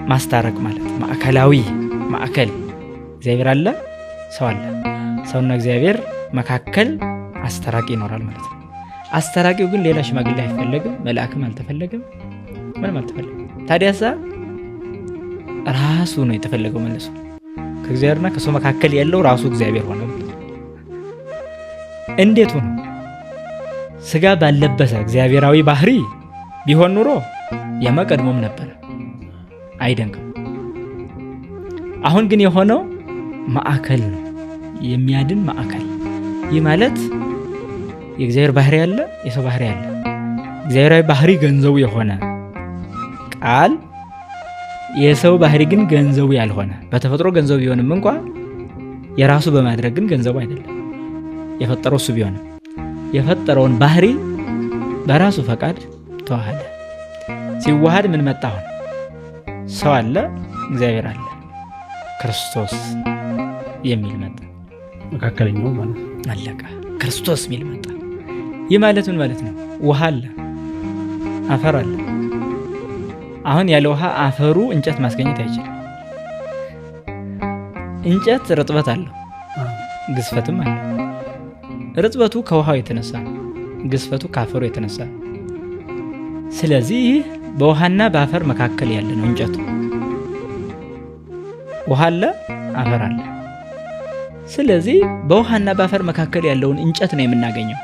ማስታረቅ ማለት ማዕከላዊ ማዕከል እግዚአብሔር አለ፣ ሰው አለ። ሰውና እግዚአብሔር መካከል አስተራቂ ይኖራል ማለት ነው። አስተራቂው ግን ሌላ ሽማግሌ አይፈለግም፣ መልአክም አልተፈለገም፣ ምንም አልተፈለገም። ታዲያሳ ራሱ ነው የተፈለገው መልሶ ከእግዚአብሔርና ከሰው መካከል ያለው ራሱ እግዚአብሔር ሆነ። እንዴት ሆኖ? ስጋ ባለበሰ እግዚአብሔራዊ ባህሪ ቢሆን ኑሮ የመቀድሞም ነበር፣ አይደንቅም። አሁን ግን የሆነው ማዕከል ነው፣ የሚያድን ማዕከል። ይህ ማለት የእግዚአብሔር ባህሪ አለ፣ የሰው ባህሪ አለ። እግዚአብሔራዊ ባህሪ ገንዘቡ የሆነ ቃል የሰው ባህሪ ግን ገንዘቡ ያልሆነ፣ በተፈጥሮ ገንዘቡ ቢሆንም እንኳ የራሱ በማድረግ ግን ገንዘቡ አይደለም። የፈጠረው እሱ ቢሆንም የፈጠረውን ባህሪ በራሱ ፈቃድ ተዋሃደ። ሲዋሃድ ምን መጣ? አሁን ሰው አለ፣ እግዚአብሔር አለ፣ ክርስቶስ የሚል መጣ። መካከለኛው ማለት አለቀ። ክርስቶስ የሚል መጣ። ይህ ማለት ምን ማለት ነው? ውሃ አለ፣ አፈር አለ። አሁን ያለ ውሃ አፈሩ እንጨት ማስገኘት አይችልም። እንጨት ርጥበት አለው፣ ግዝፈትም አለው። ርጥበቱ ከውሃው የተነሳ ነው፣ ግዝፈቱ ከአፈሩ የተነሳ ነው። ስለዚህ በውሃና በአፈር መካከል ያለ ነው እንጨቱ። ውሃ አለ፣ አፈር አለ። ስለዚህ በውሃና በአፈር መካከል ያለውን እንጨት ነው የምናገኘው።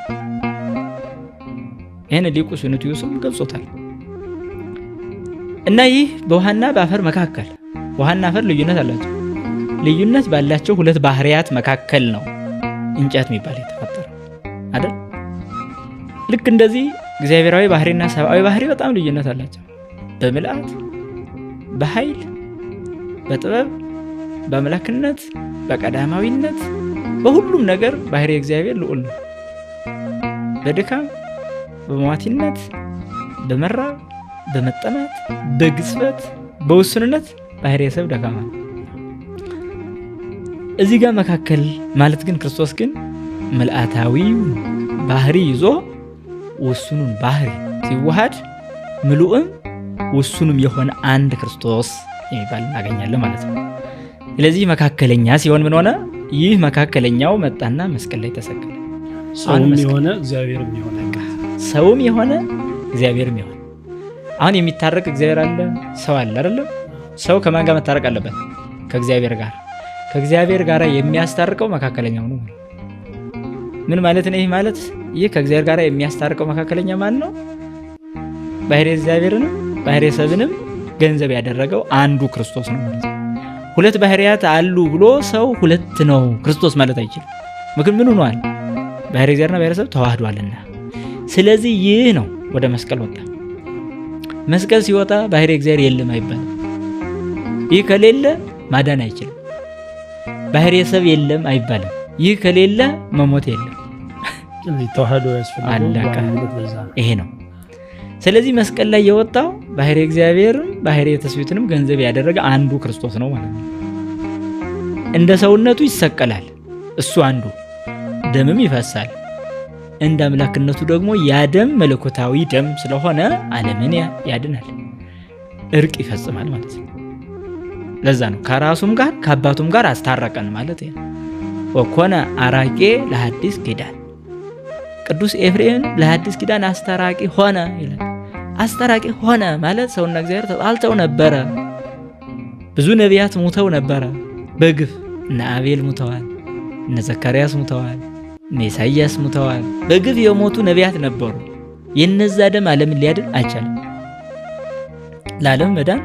ይህን ሊቁ ሱንቲዩስም ገልጾታል። እና ይህ በውሃና በአፈር መካከል፣ ውሃና አፈር ልዩነት አላቸው። ልዩነት ባላቸው ሁለት ባህሪያት መካከል ነው እንጨት የሚባል የተፈጠረው አይደል? ልክ እንደዚህ እግዚአብሔራዊ ባህሪና ሰብአዊ ባህሪ በጣም ልዩነት አላቸው። በምልአት፣ በኃይል፣ በጥበብ፣ በአምላክነት፣ በቀዳማዊነት፣ በሁሉም ነገር ባህሪ እግዚአብሔር ልዑል ነው። በድካም፣ በሟቲነት፣ በመራብ፣ በመጠማት፣ በግዝፈት፣ በውስንነት ባህሪ ሰብ ደካማ ነው። እዚህ ጋር መካከል ማለት ግን ክርስቶስ ግን ምልአታዊው ባህሪ ይዞ ውሱኑን ባህሪ ሲዋሃድ ምሉእም ውሱኑም የሆነ አንድ ክርስቶስ የሚባል እናገኛለን ማለት ነው። ስለዚህ መካከለኛ ሲሆን ምን ሆነ? ይህ መካከለኛው መጣና መስቀል ላይ ተሰቀለ። ሰውም የሆነ እግዚአብሔርም የሆነ ሰውም የሆነ እግዚአብሔርም የሆነ አሁን የሚታረቅ እግዚአብሔር አለ፣ ሰው አለ አይደለም? ሰው ከማን ጋር መታረቅ አለበት? ከእግዚአብሔር ጋር። ከእግዚአብሔር ጋር የሚያስታርቀው መካከለኛው ነው። ምን ማለት ነው? ይህ ማለት ይህ ከእግዚአብሔር ጋር የሚያስታርቀው መካከለኛ ማን ነው? ባህሪ እግዚአብሔርንም ባህሪ ሰብንም ገንዘብ ያደረገው አንዱ ክርስቶስ ነው ማለት ነው። ሁለት ባህሪያት አሉ ብሎ ሰው ሁለት ነው ክርስቶስ ማለት አይችልም። ምክንያቱም ምን ሆኗል? ባህሪ እግዚአብሔርና ባህሪ ሰብ ተዋህዷልና። ስለዚህ ይህ ነው ወደ መስቀል ወጣ። መስቀል ሲወጣ ባህሪ እግዚአብሔር የለም አይባልም። ይህ ከሌለ ማዳን አይችልም። ባህሪ ሰብ የለም አይባልም። ይህ ከሌለ መሞት የለም። ተዋህዶ ያስፈልጋል። ይሄ ነው። ስለዚህ መስቀል ላይ የወጣው ባህሪ እግዚአብሔርም ባህሪ ተስቢትንም ገንዘብ ያደረገ አንዱ ክርስቶስ ነው ማለት ነው። እንደ ሰውነቱ ይሰቀላል እሱ አንዱ፣ ደምም ይፈሳል። እንደ አምላክነቱ ደግሞ ያደም መለኮታዊ ደም ስለሆነ ዓለምን ያድናል፣ እርቅ ይፈጽማል ማለት ነው። ለዛ ነው ከራሱም ጋር ከአባቱም ጋር አስታረቀን ማለት ነው። ወኮነ አራቄ ለሐዲስ ኪዳን፣ ቅዱስ ኤፍሬም ለሐዲስ ኪዳን አስታራቂ ሆነ ይላል። አስታራቂ ሆነ ማለት ሰውና እግዚአብሔር ተጣልተው ነበረ። ብዙ ነቢያት ሙተው ነበረ በግፍ። እነ አቤል ሙተዋል፣ እነ ዘካርያስ ሙተዋል፣ እነ ኢሳይያስ ሙተዋል። በግፍ የሞቱ ነቢያት ነበሩ። የነዛ ደም ዓለምን ሊያድን አይቻልም። ለዓለም መዳን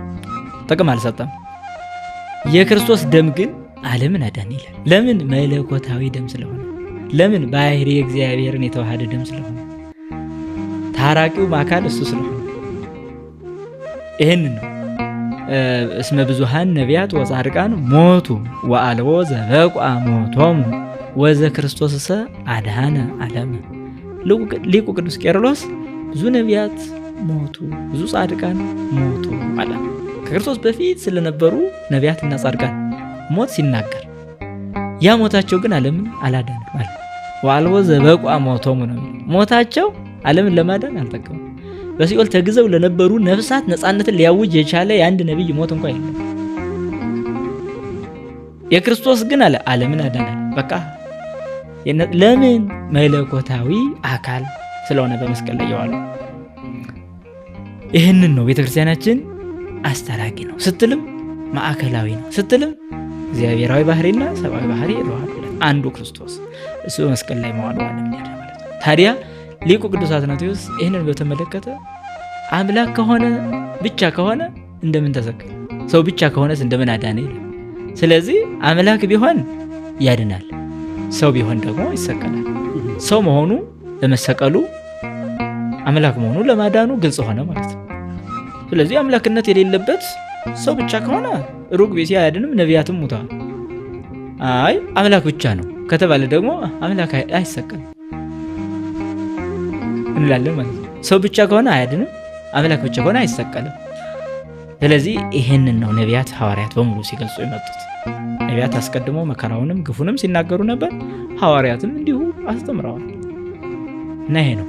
ጥቅም አልሰጠም። የክርስቶስ ደም ግን ዓለምን አዳን ይላል። ለምን? መለኮታዊ ደም ስለሆነ። ለምን? ባህሪ እግዚአብሔርን የተዋሃደ ደም ስለሆነ። ታራቂው አካል እሱ ስለሆነ ይህን ነው እስመ ብዙሃን ነቢያት ወጻድቃን ሞቱ ወአልቦ ዘበቋ ሞቶሙ ወዘ ክርስቶስሰ አድኃነ ዓለመ። ሊቁ ቅዱስ ቄርሎስ ብዙ ነቢያት ሞቱ፣ ብዙ ጻድቃን ሞቱ አለ። ከክርስቶስ በፊት ስለነበሩ ነቢያትና ጻድቃን ሞት ሲናገር ያ ሞታቸው ግን ዓለምን አላዳንም ማለት ወአልቦ ዘበቋ ሞቶሙ ነው። ሞታቸው ዓለምን ለማዳን አልጠቀሙም። በሲኦል ተግዘው ለነበሩ ነፍሳት ነፃነትን ሊያውጅ የቻለ የአንድ ነቢይ ሞት እንኳን የለም። የክርስቶስ ግን አለ ዓለምን አዳናል። በቃ ለምን? መለኮታዊ አካል ስለሆነ በመስቀል ላይ የዋለው። ይህንን ነው ቤተክርስቲያናችን አስታራቂ ነው ስትልም ማዕከላዊ ነው ስትልም እግዚአብሔራዊ ባህሪና ሰብአዊ ባህሪ ይለዋል። አንዱ ክርስቶስ እሱ በመስቀል ላይ መዋሉ ዓለምን ያዳነ ማለት ነው። ታዲያ ሊቁ ቅዱስ አትናቴዎስ ይህንን በተመለከተ አምላክ ከሆነ ብቻ ከሆነ እንደምን ተሰቀለ? ሰው ብቻ ከሆነስ እንደምን አዳነ ይላል። ስለዚህ አምላክ ቢሆን ያድናል፣ ሰው ቢሆን ደግሞ ይሰቀላል። ሰው መሆኑ ለመሰቀሉ፣ አምላክ መሆኑ ለማዳኑ ግልጽ ሆነ ማለት ነው። ስለዚህ አምላክነት የሌለበት ሰው ብቻ ከሆነ ሩቅ ብእሲ አያድንም፣ ነቢያትም ሙተዋል። አይ አምላክ ብቻ ነው ከተባለ ደግሞ አምላክ አይሰቀልም እንላለን ማለት ነው። ሰው ብቻ ከሆነ አያድንም፣ አምላክ ብቻ ከሆነ አይሰቀልም። ስለዚህ ይህንን ነው ነቢያት ሐዋርያት በሙሉ ሲገልጹ የመጡት። ነቢያት አስቀድሞ መከራውንም ግፉንም ሲናገሩ ነበር፣ ሐዋርያትም እንዲሁ አስተምረዋል እና ይሄ ነው